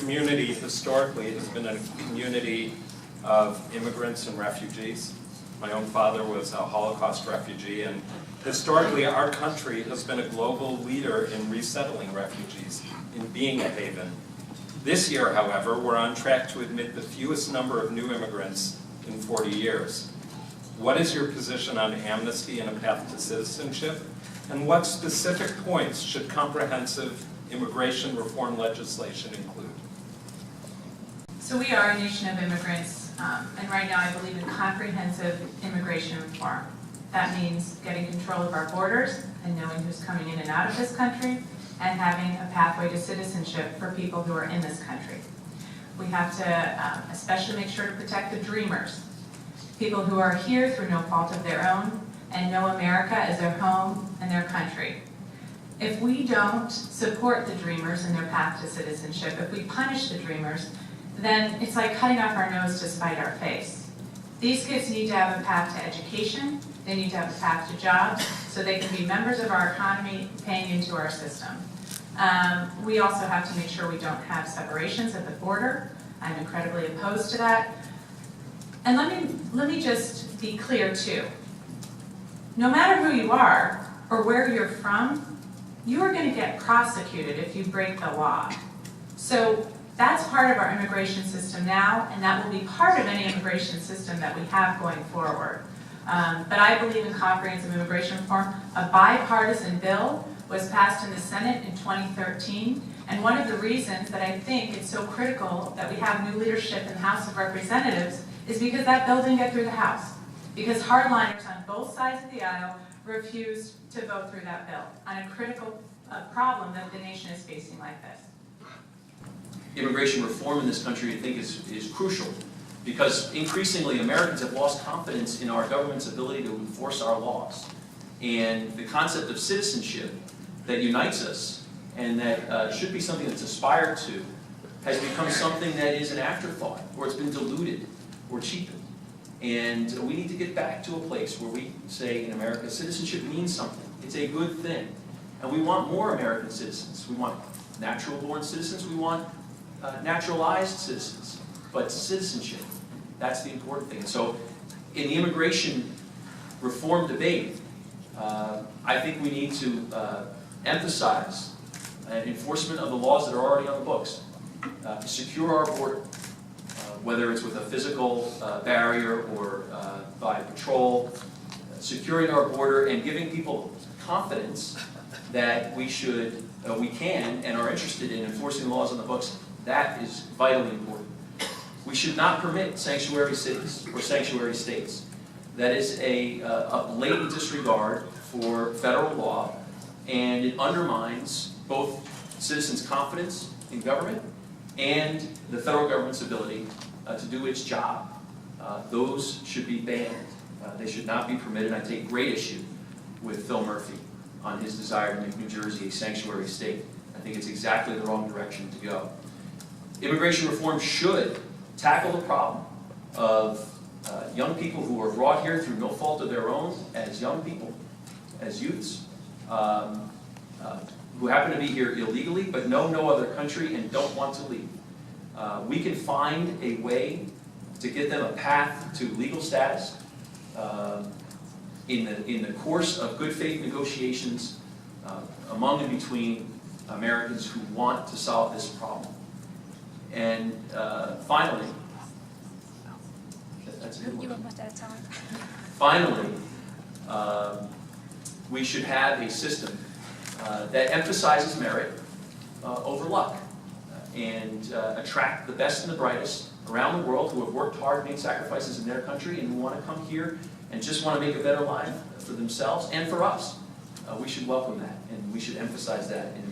community historically has been a community of immigrants and refugees. My own father was a Holocaust refugee, and historically our country has been a global leader in resettling refugees, in being a haven. This year, however, we're on track to admit the fewest number of new immigrants in 40 years. What is your position on amnesty and a path to citizenship? And what specific points should comprehensive immigration reform legislation include? So we are a nation of immigrants, and right now I believe in comprehensive immigration reform. That means getting control of our borders and knowing who's coming in and out of this country, and having a pathway to citizenship for people who are in this country. We have to especially make sure to protect the dreamers, people who are here through no fault of their own and know America as their home and their country. If we don't support the dreamers in their path to citizenship, if we punish the dreamers, then it's like cutting off our nose to spite our face. These kids need to have a path to education, they need to have a path to jobs, so they can be members of our economy paying into our system. We also have to make sure we don't have separations at the border. I'm incredibly opposed to that. And let me just be clear too. No matter who you are or where you're from, you are going to get prosecuted if you break the law. So that's part of our immigration system now, and that will be part of any immigration system that we have going forward. But I believe in comprehensive immigration reform. A bipartisan bill was passed in the Senate in 2013, and one of the reasons that I think it's so critical that we have new leadership in the House of Representatives is because that bill didn't get through the House. Because hardliners on both sides of the aisle refused to vote through that bill on a critical problem that the nation is facing like this. Immigration reform in this country, I think, is crucial because increasingly Americans have lost confidence in our government's ability to enforce our laws. And the concept of citizenship that unites us and that should be something that's aspired to has become something that is an afterthought, or it's been diluted or cheapened. And we need to get back to a place where we say in America, citizenship means something. It's a good thing. And we want more American citizens. We want natural-born citizens. We want naturalized citizens. But citizenship, that's the important thing. So in the immigration reform debate, I think we need to emphasize enforcement of the laws that are already on the books, to secure our border, whether it's with a physical barrier or by patrol, securing our border and giving people confidence that we can and are interested in enforcing the laws on the books. That is vitally important. We should not permit sanctuary cities or sanctuary states. That is a blatant disregard for federal law, and it undermines both citizens' confidence in government and the federal government's ability to do its job. Those should be banned. They should not be permitted. I take great issue with Phil Murphy on his desire to make New Jersey a sanctuary state. I think it's exactly the wrong direction to go. Immigration reform should tackle the problem of young people who are brought here through no fault of their own as young people, as youths, who happen to be here illegally but know no other country and don't want to leave. We can find a way to get them a path to legal status in the course of good faith negotiations among and between Americans who want to solve this problem. And finally, that's a good one. Finally, we should have a system that emphasizes merit over luck and attract the best and the brightest around the world who have worked hard, made sacrifices in their country, and who want to come here and just want to make a better life for themselves and for us. We should welcome that, and we should emphasize that in